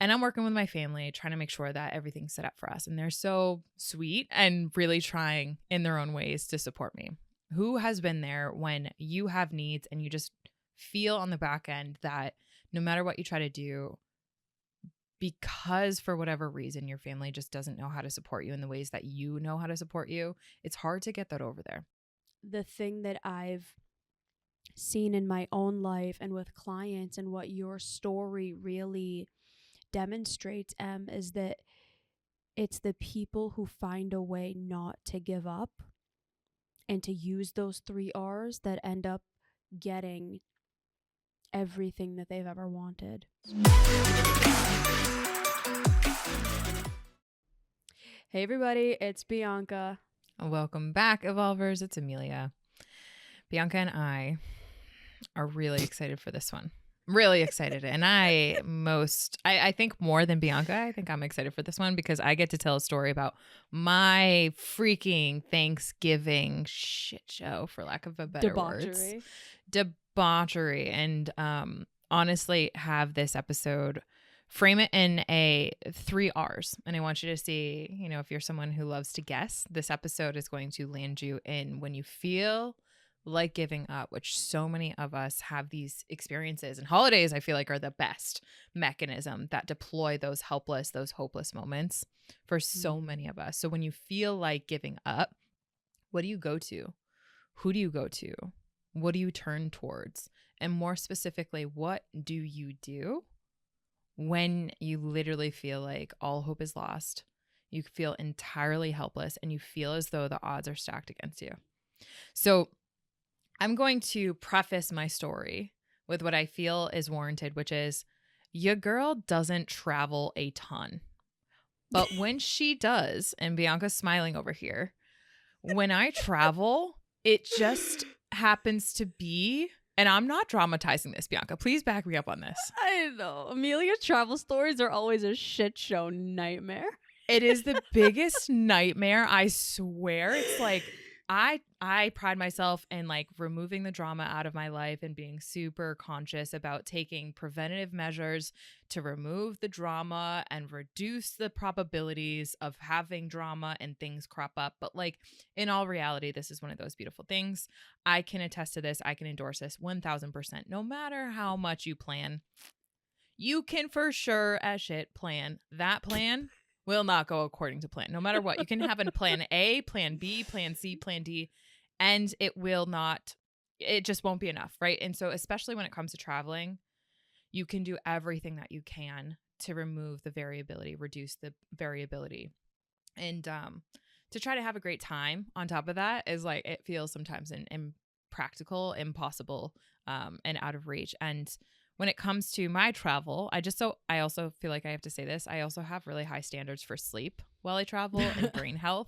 And I'm working with my family, trying to make sure that everything's set up for us. And they're so sweet and really trying in their own ways to support me. Who has been there when you have needs and you just feel on the back end that no matter what you try to do, because for whatever reason, your family just doesn't know how to support you in the ways that you know how to support you, it's hard to get that over there. The thing that I've seen in my own life and with clients, and what your story really demonstrates, is that it's the people who find a way not to give up and to use those 3 R's that end up getting everything that they've ever wanted. Hey everybody, it's Bianca. Welcome back, Evolvers. It's Emilia. Bianca and I are really excited for this one. Really excited. And I think more than Bianca, I think I'm excited for this one because I get to tell a story about my freaking Thanksgiving shit show, for lack of a better words. Debauchery. And honestly, have this episode frame it in a 3 R's. And I want you to see, if you're someone who loves to guess, this episode is going to land you in when you feel like giving up, which so many of us have these experiences. And holidays, I feel like, are the best mechanism that deploy those hopeless moments for so many of us. So when you feel like giving up, what do you go to? Who do you go to? What do you turn towards? And more specifically, what do you do when you literally feel like all hope is lost? You feel entirely helpless and you feel as though the odds are stacked against you. So I'm going to preface my story with what I feel is warranted, which is your girl doesn't travel a ton. But when she does, and Bianca's smiling over here, when I travel, it just happens to be, and I'm not dramatizing this, Bianca. Please back me up on this. I know. Amelia's travel stories are always a shit show nightmare. It is the biggest nightmare. I swear. It's like I pride myself in like removing the drama out of my life and being super conscious about taking preventative measures to remove the drama and reduce the probabilities of having drama and things crop up. But like in all reality, this is one of those beautiful things. I can attest to this. I can endorse this 1000%. No matter how much you plan, you can for sure as shit plan. That plan will not go according to plan. No matter what, you can have a plan A, plan B, plan C, plan D, and it just won't be enough, right? And so especially when it comes to traveling, you can do everything that you can to remove the variability, reduce the variability. And to try to have a great time on top of that is like, it feels sometimes impractical, impossible, and out of reach. And when it comes to my travel, I also feel like I have to say this. I also have really high standards for sleep while I travel and brain health.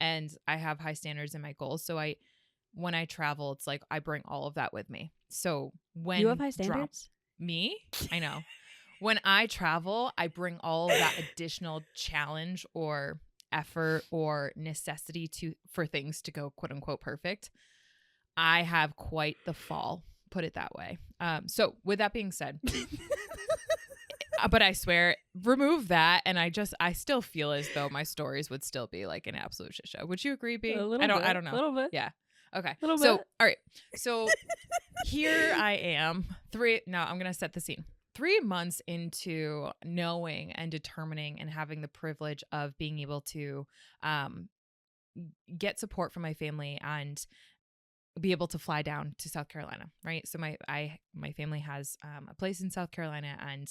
And I have high standards in my goals. So when I travel, it's like I bring all of that with me. So when you have high standards? Me? I know. When I travel, I bring all of that additional challenge or effort or necessity for things to go quote unquote perfect. I have quite the fall. Put it that way. So with that being said, but I swear, remove that, and I still feel as though my stories would still be like an absolute shit show. Would you agree, B? I don't know. A little bit. Yeah. Okay. Little so bit. All right. So here I am. Now I'm gonna set the scene. 3 months into knowing and determining and having the privilege of being able to get support from my family and be able to fly down to South Carolina, right? So my family has a place in South Carolina, and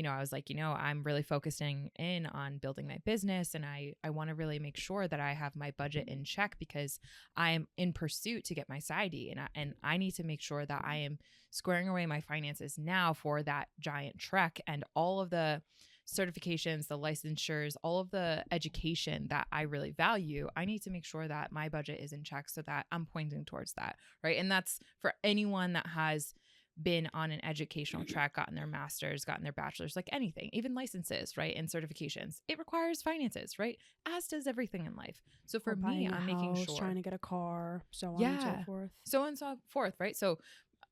I was like, I'm really focusing in on building my business, and I want to really make sure that I have my budget in check because I'm in pursuit to get my PsyD, and I need to make sure that I am squaring away my finances now for that giant trek and all of the certifications, the licensures, all of the education that I really value. I need to make sure that my budget is in check so that I'm pointing towards that, right? And that's for anyone that has been on an educational track, gotten their master's, gotten their bachelor's, like anything, even licenses, right? And certifications. It requires finances, right? As does everything in life. So for me, I'm making sure. Trying to get a car, so on and so forth. So on and so forth, right? So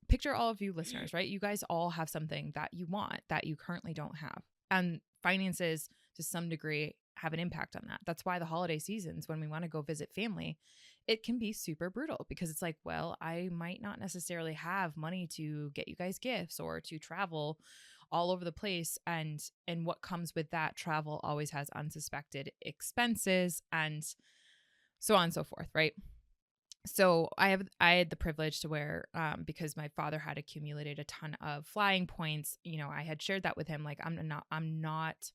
picture all of you listeners, right? You guys all have something that you want that you currently don't have. And finances to some degree have an impact on that. That's why the holiday seasons, when we want to go visit family, it can be super brutal because it's like, well, I might not necessarily have money to get you guys gifts or to travel all over the place. And what comes with that travel always has unsuspected expenses and so on and so forth, right? So I had the privilege to where because my father had accumulated a ton of flying points, I had shared that with him, like I'm not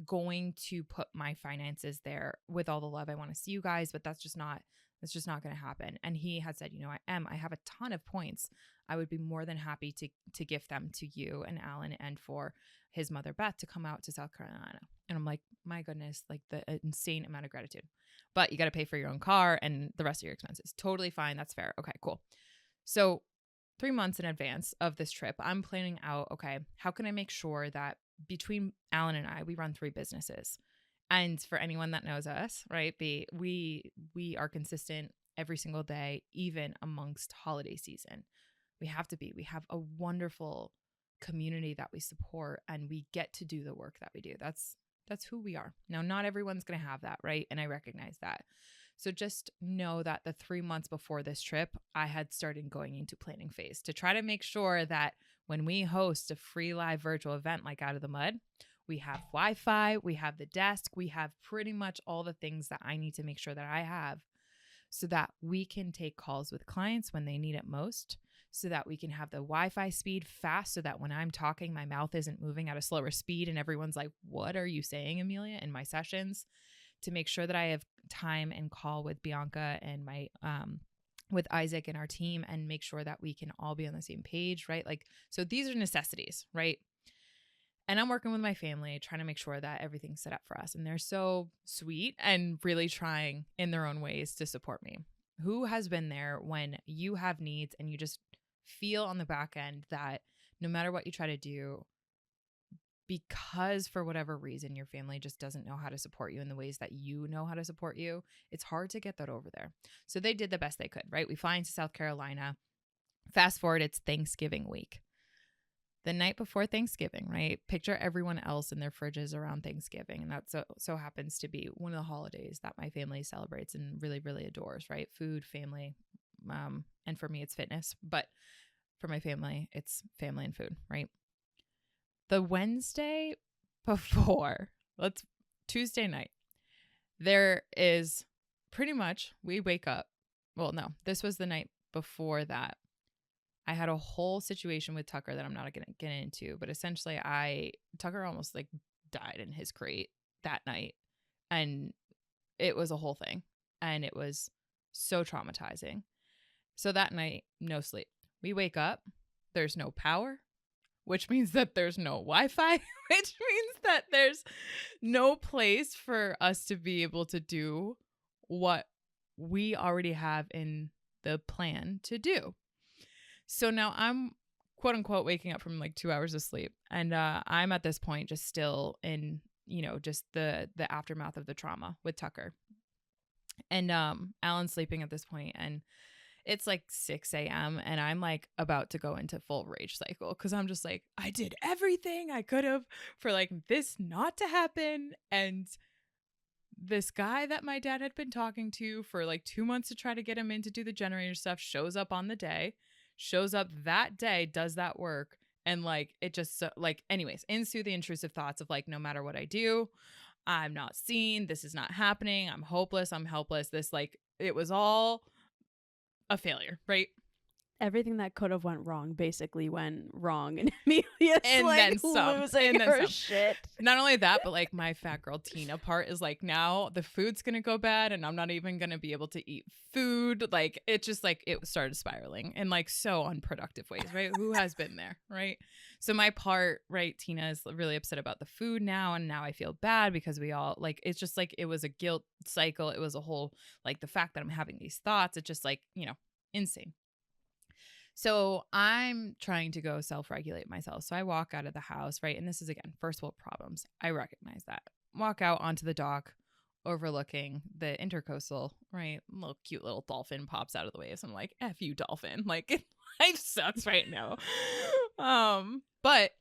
going to put my finances there with all the love. I want to see you guys, but that's just not going to happen. And he had said, I have a ton of points. I would be more than happy to gift them to you and Alan and for his mother Beth to come out to South Carolina. And I'm like, my goodness, like the insane amount of gratitude. But you got to pay for your own car and the rest of your expenses. Totally fine. That's fair. Okay, cool. So 3 months in advance of this trip, I'm planning out, okay, how can I make sure that between Alan and I, we run 3 businesses. And for anyone that knows us, right, we are consistent every single day, even amongst holiday season. We have to be. We have a wonderful community that we support, and we get to do the work that we do. That's who we are. Now, not everyone's going to have that, right? And I recognize that. So just know that the 3 months before this trip, I had started going into planning phase to try to make sure that when we host a free live virtual event like Out of the Mud, we have Wi-Fi, we have the desk, we have pretty much all the things that I need to make sure that I have so that we can take calls with clients when they need it most, so that we can have the Wi-Fi speed fast so that when I'm talking, my mouth isn't moving at a slower speed and everyone's like, what are you saying, Emilia, in my sessions, to make sure that I have time and call with Bianca and my with Isaac and our team and make sure that we can all be on the same page, right? Like, so these are necessities, right? And I'm working with my family, trying to make sure that everything's set up for us. And they're so sweet and really trying in their own ways to support me. Who has been there when you have needs and you just feel on the back end that no matter what you try to do, because for whatever reason, your family just doesn't know how to support you in the ways that you know how to support you, it's hard to get that over there. So they did the best they could, right? We fly into South Carolina. Fast forward, it's Thanksgiving week. The night before Thanksgiving, right? Picture everyone else in their fridges around Thanksgiving. And that so happens to be one of the holidays that my family celebrates and really, really adores, right? Food, family, and for me, it's fitness. But for my family, it's family and food, right? The Wednesday before, Tuesday night, there is pretty much, we wake up. Well, no, this was the night before that. I had a whole situation with Tucker that I'm not going to get into, but essentially Tucker almost like died in his crate that night. And it was a whole thing. And it was so traumatizing. So that night, no sleep. We wake up, there's no power, which means that there's no Wi-Fi, which means that there's no place for us to be able to do what we already have in the plan to do. So now I'm quote unquote waking up from like 2 hours of sleep. And I'm at this point just still in, just the aftermath of the trauma with Tucker. And Alan's sleeping at this point, and it's like 6 a.m. and I'm like about to go into full rage cycle because I'm just like, I did everything I could have for like this not to happen. And this guy that my dad had been talking to for like 2 months to try to get him in to do the generator stuff shows up on the day. Shows up that day, does that work, and like it just anyways, ensue the intrusive thoughts of like, no matter what I do, I'm not seen, this is not happening, I'm hopeless, I'm helpless, this like it was all a failure, right? Everything that could have went wrong basically went wrong, and Emilia's And like then some, losing and then her some. shit. Not only that, but like my fat girl Tina part is like, now the food's gonna go bad and I'm not even gonna be able to eat food. Like it just like it started spiraling in like so unproductive ways, right? Who has been there, right? So my part, right, Tina is really upset about the food now, and now I feel bad because we all like, it's just like it was a guilt cycle. It was a whole like the fact that I'm having these thoughts, it's just like, insane. So I'm trying to go self-regulate myself. So I walk out of the house, right? And this is, again, first world problems. I recognize that. Walk out onto the dock overlooking the intercoastal, right? Little cute little dolphin pops out of the waves. I'm like, F you, dolphin. Like, life sucks right now. But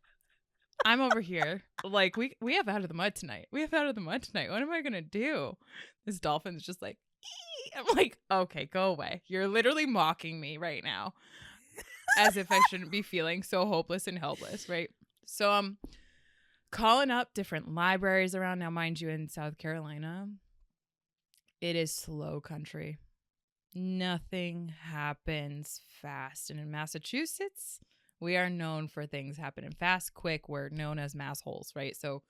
I'm over here. Like, we have out of the mud tonight. We have out of the mud tonight. What am I going to do? This dolphin's just like, ee! I'm like, okay, go away. You're literally mocking me right now. As if I shouldn't be feeling so hopeless and helpless, right? So I'm calling up different libraries around. Now, mind you, in South Carolina, it is slow country. Nothing happens fast. And in Massachusetts, we are known for things happening fast, quick. We're known as mass holes, right? So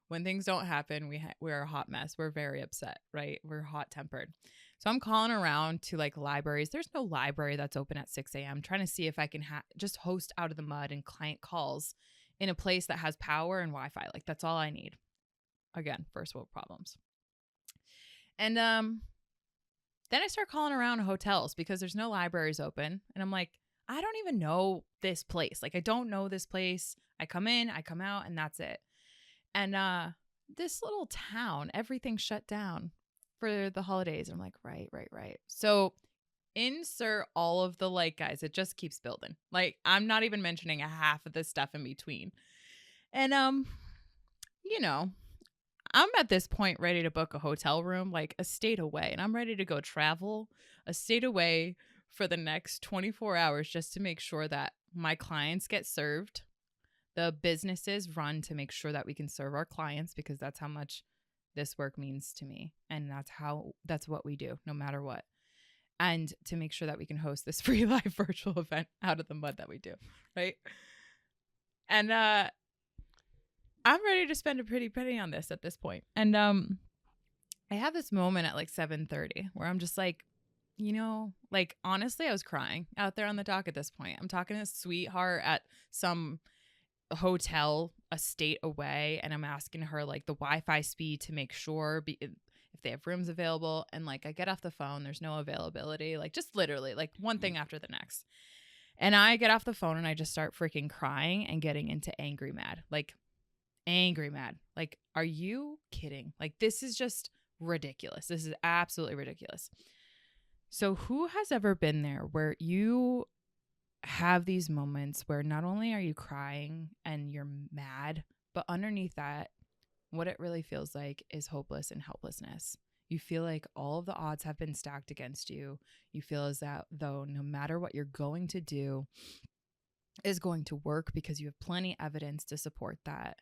when things don't happen, we're a hot mess. We're very upset, right? We're hot tempered. So I'm calling around to like libraries. There's no library that's open at 6 a.m. trying to see if I can just host out of the mud and client calls in a place that has power and Wi-Fi. Like, that's all I need. Again, first world problems. And then I start calling around hotels because there's no libraries open. And I'm like, I don't even know this place. Like, I don't know this place. I come in, I come out, and that's it. And this little town, everything shut down for the holidays. I'm like, right. So insert all of the like, guys, it just keeps building. Like, I'm not even mentioning a half of the stuff in between. And, you know, I'm at this point ready to book a hotel room like a state away. And I'm ready to go travel a state away for the next 24 hours just to make sure that my clients get served. The businesses run to make sure that we can serve our clients, because that's how much this work means to me. And that's what we do no matter what. And to make sure that we can host this free live virtual event out of the mud that we do. Right. And, I'm ready to spend a pretty penny on this at this point. And I have this moment at like 7:30 where I'm just like, like, honestly, I was crying out there on the dock at this point. I'm talking to a sweetheart at some hotel a state away, and I'm asking her like the Wi-Fi speed to make sure if they have rooms available. And like, I get off the phone, there's no availability, like just literally like one thing after the next. And I get off the phone and I just start freaking crying and getting into angry mad. Like, are you kidding? Like, this is just ridiculous. This is absolutely ridiculous. So who has ever been there where you have these moments where not only are you crying and you're mad, but underneath that, what it really feels like is hopeless and helplessness. You feel like all of the odds have been stacked against you. You feel as though no matter what you're going to do is going to work, because you have plenty evidence to support that.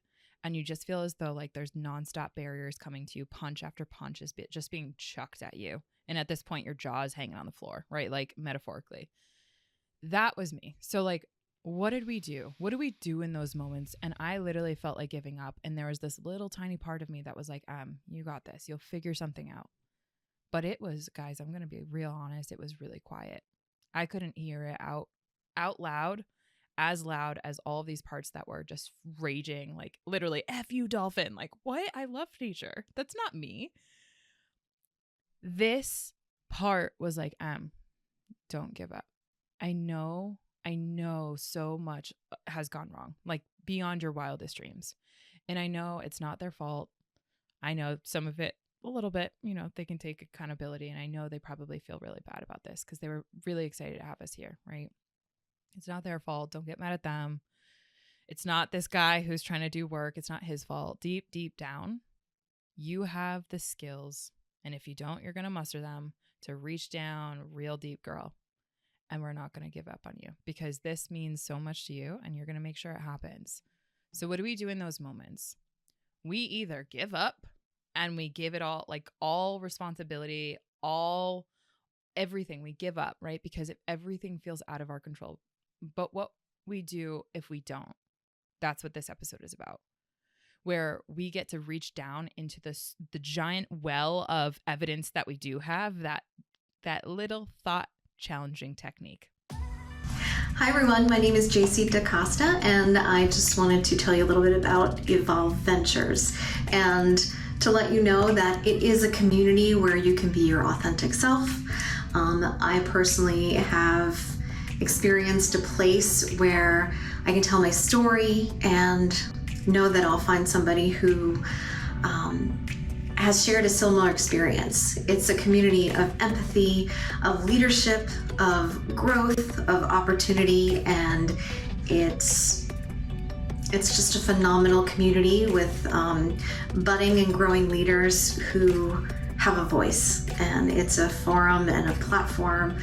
And you just feel as though like there's nonstop barriers coming to you, punch after punch is just being chucked at you. And at this point, your jaw is hanging on the floor, right? Like, metaphorically. That was me. So like, what did we do? What do we do in those moments? And I literally felt like giving up. And there was this little tiny part of me that was like, you got this. You'll figure something out. But it was, guys, I'm going to be real honest. It was really quiet. I couldn't hear it out loud, as loud as all of these parts that were just raging, like literally, F you, dolphin. Like, what? I love nature. That's not me. This part was like, don't give up. I know so much has gone wrong, like beyond your wildest dreams. And I know it's not their fault. I know some of it a little bit, they can take accountability. And I know they probably feel really bad about this because they were really excited to have us here, right? It's not their fault. Don't get mad at them. It's not this guy who's trying to do work. It's not his fault. Deep, deep down, you have the skills. And if you don't, you're going to muster them to reach down real deep, girl. And we're not going to give up on you, because this means so much to you and you're going to make sure it happens. So what do we do in those moments? We either give up and we give it all, like all responsibility, everything we give up, right? Because if everything feels out of our control. But what we do if we don't, that's what this episode is about, where we get to reach down into the giant well of evidence that we do have, that little thought challenging technique. Hi everyone, my name is JC DaCosta, and I just wanted to tell you a little bit about Evolve Ventures, and to let you know that it is a community where you can be your authentic self. I personally have experienced a place where I can tell my story and know that I'll find somebody who has shared a similar experience. It's a community of empathy, of leadership, of growth, of opportunity, and it's It's just a phenomenal community with budding and growing leaders who have a voice, and it's a forum and a platform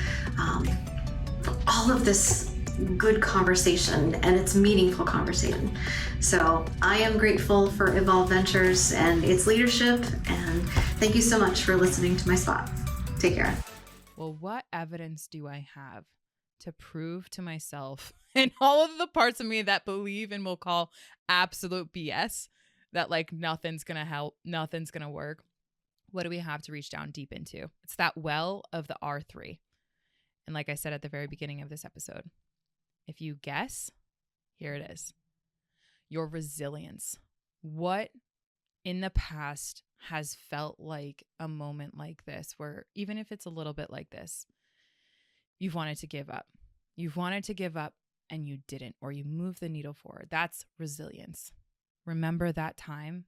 for all of this good conversation, and it's meaningful conversation. So I am grateful for Evolve Ventures and its leadership, and thank you so much for listening to my spot. Take care. Well, what evidence do I have to prove to myself and all of the parts of me that believe and will call absolute BS that like nothing's going to help, nothing's going to work? What do we have to reach down deep into? It's that well of the R3. And like I said at the very beginning of this episode, if you guess, here it is. Your resilience. What in the past has felt like a moment like this, where even if it's a little bit like this, you've wanted to give up. You've wanted to give up and you didn't, or you moved the needle forward. That's resilience. Remember that time?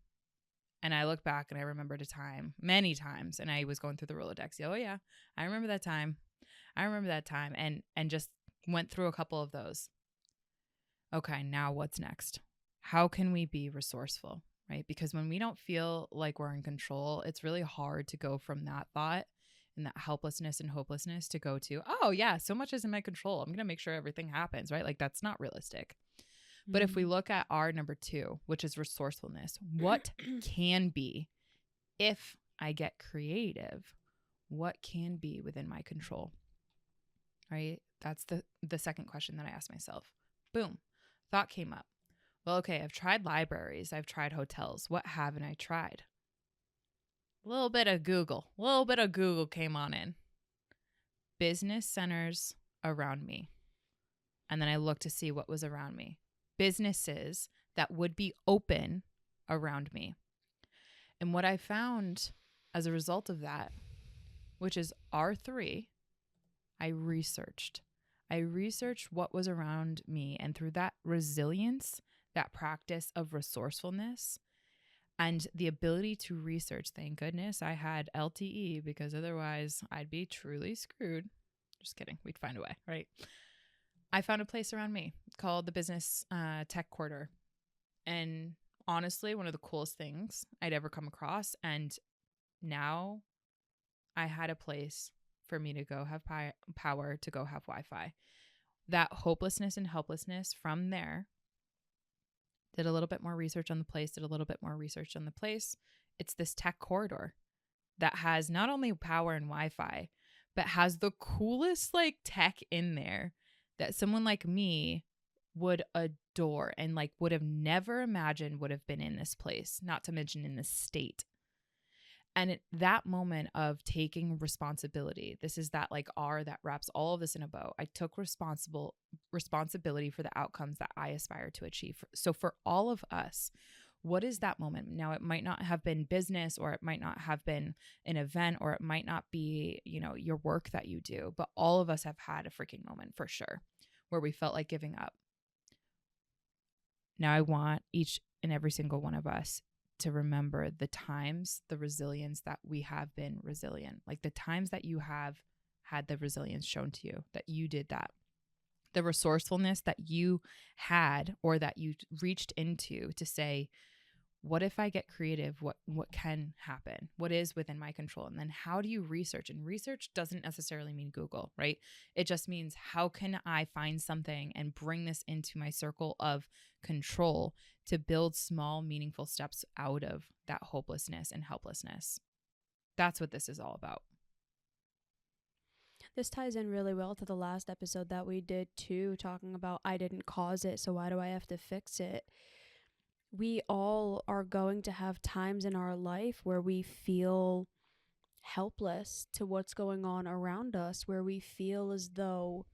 And I look back and I remembered a time, many times, and I was going through the Rolodex. Oh yeah, I remember that time. I remember that time, and just went through a couple of those. Okay, now what's next? How can we be resourceful, right? Because when we don't feel like we're in control, it's really hard to go from that thought and that helplessness and hopelessness to go to, oh yeah, so much is in my control. I'm going to make sure everything happens, right? Like that's not realistic. But if we look at our number 2, which is resourcefulness, what can be if I get creative? What can be within my control? Right? That's the second question that I asked myself. Boom. Thought came up. Well, okay, I've tried libraries. I've tried hotels. What haven't I tried? A little bit of Google came on in. Business centers around me. And then I looked to see what was around me. Businesses that would be open around me. And what I found as a result of that, which is R3, I researched what was around me. And through that resilience, that practice of resourcefulness, and the ability to research, thank goodness I had LTE, because otherwise I'd be truly screwed. Just kidding. We'd find a way, right? I found a place around me called the Business Tech Corridor. And honestly, one of the coolest things I'd ever come across. And now I had a place for me to go have power, to go have Wi-Fi. That hopelessness and helplessness from there, did a little bit more research on the place, It's this tech corridor that has not only power and Wi-Fi, but has the coolest like tech in there that someone like me would adore and like would have never imagined would have been in this place, not to mention in this state. And that moment of taking responsibility, this is that like R that wraps all of this in a bow. I took responsibility for the outcomes that I aspire to achieve. So for all of us, what is that moment? Now, it might not have been business, or it might not have been an event, or it might not be, your work that you do, but all of us have had a freaking moment for sure where we felt like giving up. Now I want each and every single one of us to remember the times, the resilience that we have been resilient, like the times that you have had the resilience shown to you, that you did that, the resourcefulness that you had, or that you reached into to say, what if I get creative? What can happen? What is within my control? And then how do you research? And research doesn't necessarily mean Google, right? It just means, how can I find something and bring this into my circle of control to build small, meaningful steps out of that hopelessness and helplessness? That's what this is all about. This ties in really well to the last episode that we did too, talking about I didn't cause it, so why do I have to fix it? We all are going to have times in our life where we feel helpless to what's going on around us, where we feel as though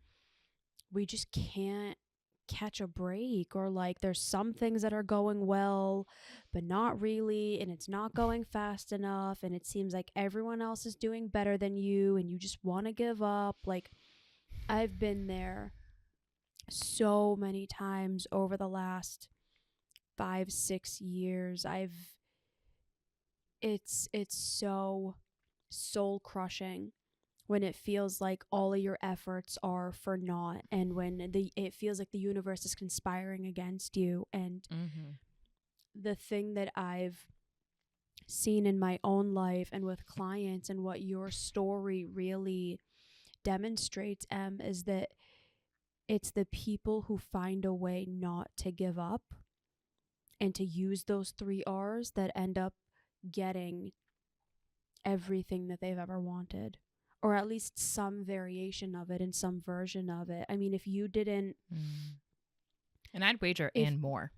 we just can't catch a break, or like there's some things that are going well, but not really, and it's not going fast enough, and it seems like everyone else is doing better than you, and you just want to give up. Like, I've been there so many times over the last 5-6 years. It's so soul crushing when it feels like all of your efforts are for naught, and when it feels like the universe is conspiring against you. And the thing that I've seen in my own life and with clients, and what your story really demonstrates, is that it's the people who find a way not to give up and to use those 3 R's that end up getting everything that they've ever wanted, or at least some variation of it and some version of it. I mean, if you didn't, and I'd wager if more,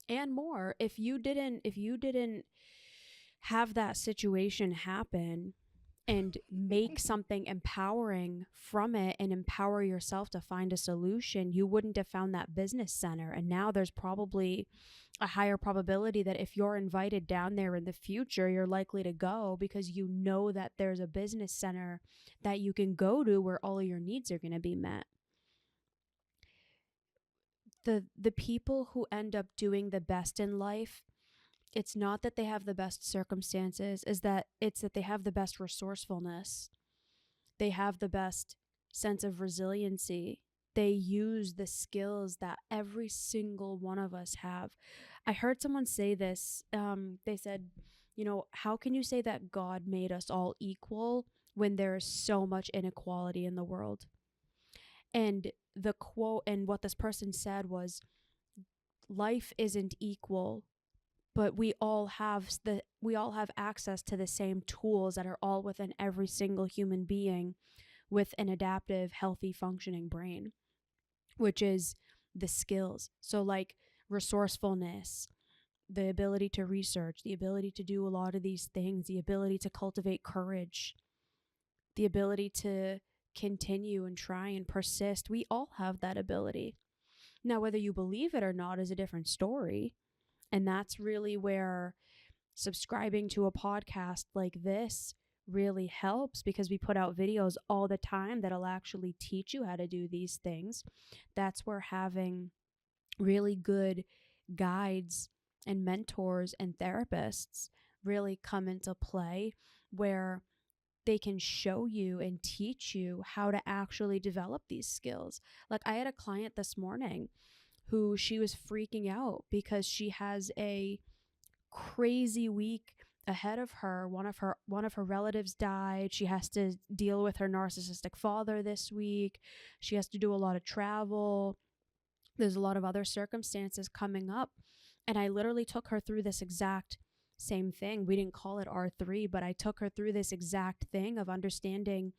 if you didn't have that situation happen and make something empowering from it and empower yourself to find a solution, you wouldn't have found that business center. And now there's probably a higher probability that if you're invited down there in the future, you're likely to go, because you know that there's a business center that you can go to where all of your needs are going to be met. The people who end up doing the best in life, it's not that they have the best circumstances, it's that they have the best resourcefulness. They have the best sense of resiliency. They use the skills that every single one of us have. I heard someone say this. They said, how can you say that God made us all equal when there is so much inequality in the world? And the quote, and what this person said was, life isn't equal, but we all have access to the same tools that are all within every single human being with an adaptive, healthy, functioning brain, which is the skills. So like resourcefulness, the ability to research, the ability to do a lot of these things, the ability to cultivate courage, the ability to continue and try and persist. We all have that ability. Now, whether you believe it or not is a different story. And that's really where subscribing to a podcast like this really helps, because we put out videos all the time that'll actually teach you how to do these things. That's where having really good guides and mentors and therapists really come into play, where they can show you and teach you how to actually develop these skills. Like, I had a client this morning who she was freaking out because she has a crazy week ahead of her. One of her relatives died. She has to deal with her narcissistic father this week. She has to do a lot of travel. There's a lot of other circumstances coming up. And I literally took her through this exact same thing. We didn't call it R3, but I took her through this exact thing of understanding,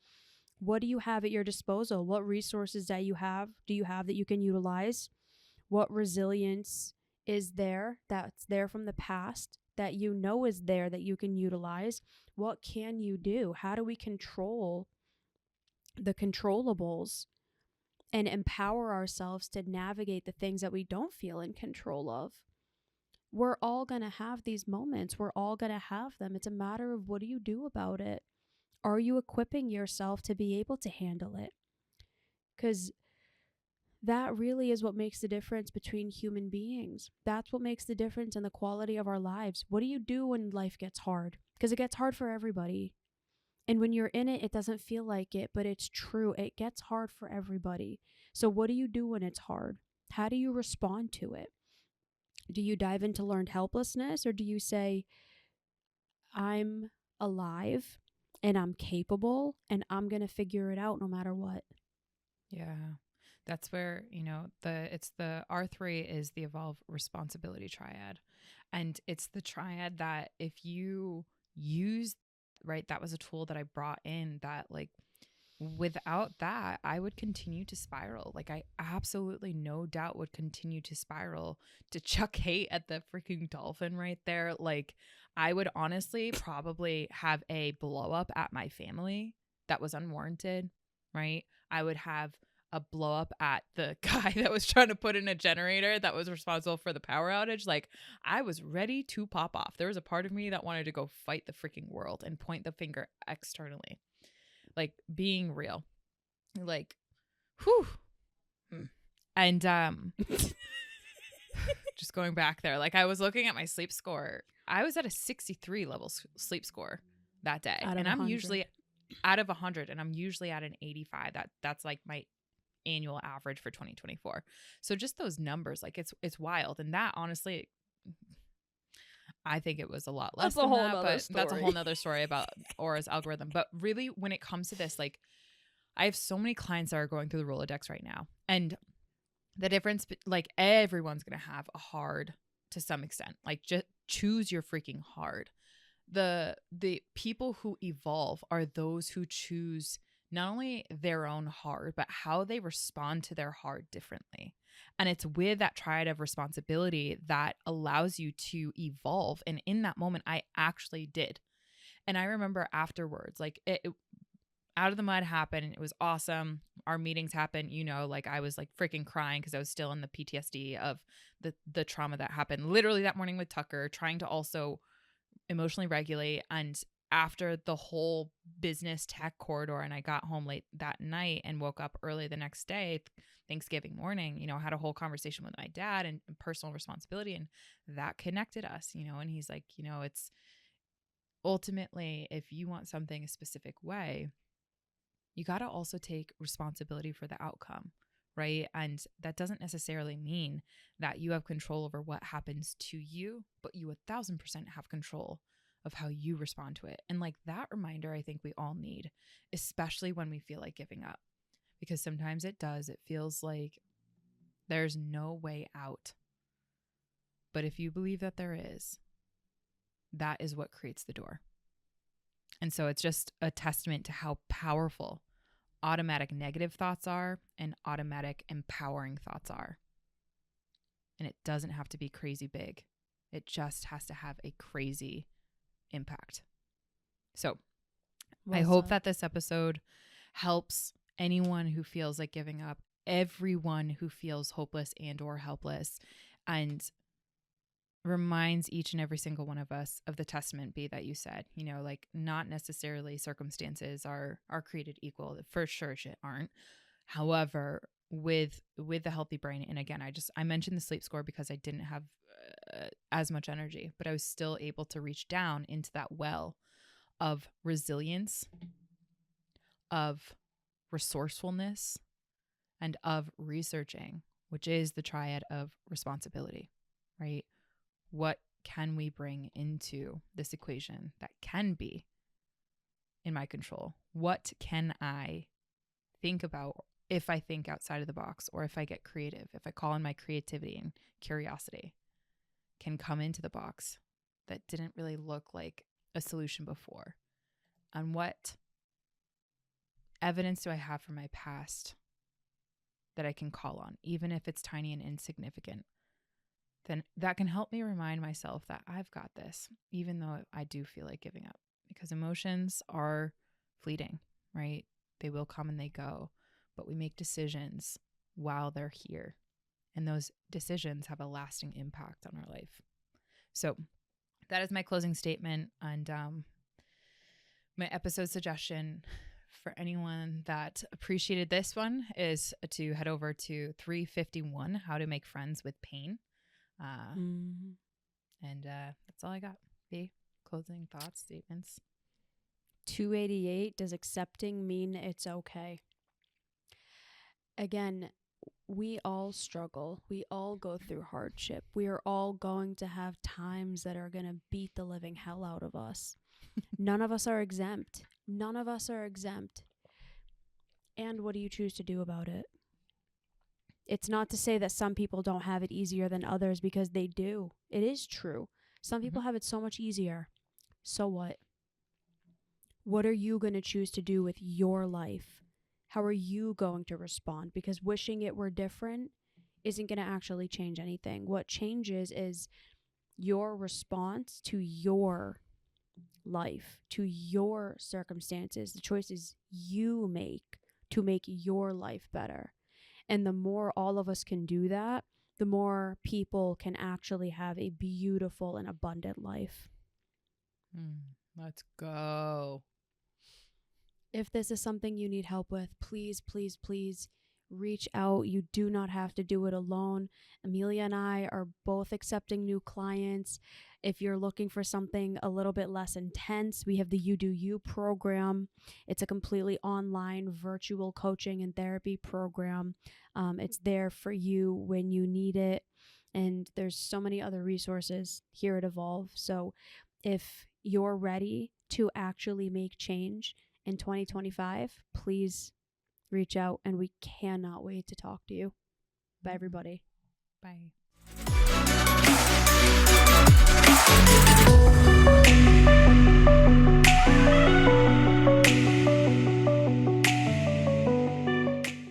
what do you have at your disposal? What resources do you have that you can utilize? What resilience is there that's there from the past that is there that you can utilize? What can you do? How do we control the controllables and empower ourselves to navigate the things that we don't feel in control of? We're all going to have these moments. We're all going to have them. It's a matter of, what do you do about it? Are you equipping yourself to be able to handle it? Because that really is what makes the difference between human beings. That's what makes the difference in the quality of our lives. What do you do when life gets hard? Because it gets hard for everybody. And when you're in it, it doesn't feel like it, but it's true. It gets hard for everybody. So what do you do when it's hard? How do you respond to it? Do you dive into learned helplessness, or do you say, I'm alive and I'm capable and I'm going to figure it out no matter what? Yeah. That's where, it's the R3 is the evolve responsibility triad. And it's the triad that if you use, right, that was a tool that I brought in that, like, without that, I would continue to spiral. Like, I absolutely no doubt would continue to spiral, to chuck hate at the freaking dolphin right there. Like, I would honestly probably have a blow up at my family that was unwarranted, right? I would have a blow up at the guy that was trying to put in a generator that was responsible for the power outage. Like, I was ready to pop off. There was a part of me that wanted to go fight the freaking world and point the finger externally. Like, being real, like, whew. And just going back there, like, I was looking at my sleep score. I was at a 63 level sleep score that day. Out of And I'm 100. usually out of 100, and I'm usually at an 85. That's like my annual average for 2024. So just those numbers, like it's wild. And that honestly, I think it was a lot less That's a than whole that, nother but that's a story. whole nother story about Aura's algorithm. But really, when it comes to this, like I have so many clients that are going through the Rolodex right now, and the difference, like everyone's going to have a hard to some extent. Like just choose your freaking hard. The people who evolve are those who choose not only their own hard, but how they respond to their hard differently. And it's with that triad of responsibility that allows you to evolve. And in that moment, I actually did. And I remember afterwards, like it out of the mud happened. It was awesome. Our meetings happened, like I was like freaking crying because I was still in the PTSD of the trauma that happened literally that morning with Tucker, trying to also emotionally regulate. And after the whole business tech corridor, and I got home late that night and woke up early the next day, Thanksgiving morning, had a whole conversation with my dad and personal responsibility, and that connected us, and he's like, it's ultimately, if you want something a specific way, you got to also take responsibility for the outcome, right? And that doesn't necessarily mean that you have control over what happens to you, but you 1,000% have control of how you respond to it. And like that reminder, I think we all need, especially when we feel like giving up, because sometimes it does. It feels like there's no way out. But if you believe that there is, that is what creates the door. And so it's just a testament to how powerful automatic negative thoughts are and automatic empowering thoughts are. And it doesn't have to be crazy big. It just has to have a crazy impact. So I hope that this episode helps anyone who feels like giving up, everyone who feels hopeless and or helpless, and reminds each and every single one of us of the testament B that you said, like not necessarily circumstances are created equal. For sure shit aren't. However, with the healthy brain, and again, I mentioned the sleep score because I didn't have as much energy, but I was still able to reach down into that well of resilience, of resourcefulness, and of researching, which is the triad of responsibility, right? What can we bring into this equation that can be in my control? What can I think about if I think outside of the box, or if I get creative, if I call in my creativity and curiosity can come into the box that didn't really look like a solution before? And what evidence do I have from my past that I can call on, even if it's tiny and insignificant? Then that can help me remind myself that I've got this, even though I do feel like giving up, because emotions are fleeting, right? They will come and they go, but we make decisions while they're here. And those decisions have a lasting impact on our life. So that is my closing statement. And my episode suggestion for anyone that appreciated this one is to head over to 351, How to Make Friends with Pain. And that's all I got. B, closing thoughts, statements. 288, does accepting mean it's okay? Again, we all struggle. We all go through hardship. We are all going to have times that are going to beat the living hell out of us. None of us are exempt. None of us are exempt. And what do you choose to do about it? It's not to say that some people don't have it easier than others, because they do. It is true. Some people have it so much easier. So what? What are you going to choose to do with your life? How are you going to respond? Because wishing it were different isn't going to actually change anything. What changes is your response to your life, to your circumstances, the choices you make to make your life better. And the more all of us can do that, the more people can actually have a beautiful and abundant life. Let's go. If this is something you need help with, please, please, please reach out. You do not have to do it alone. Emilia and I are both accepting new clients. If you're looking for something a little bit less intense, we have the You Do You program. It's a completely online virtual coaching and therapy program. It's there for you when you need it. And there's so many other resources here at Evolve. So if you're ready to actually make change in 2025, please reach out, and we cannot wait to talk to you. Bye, everybody. Bye.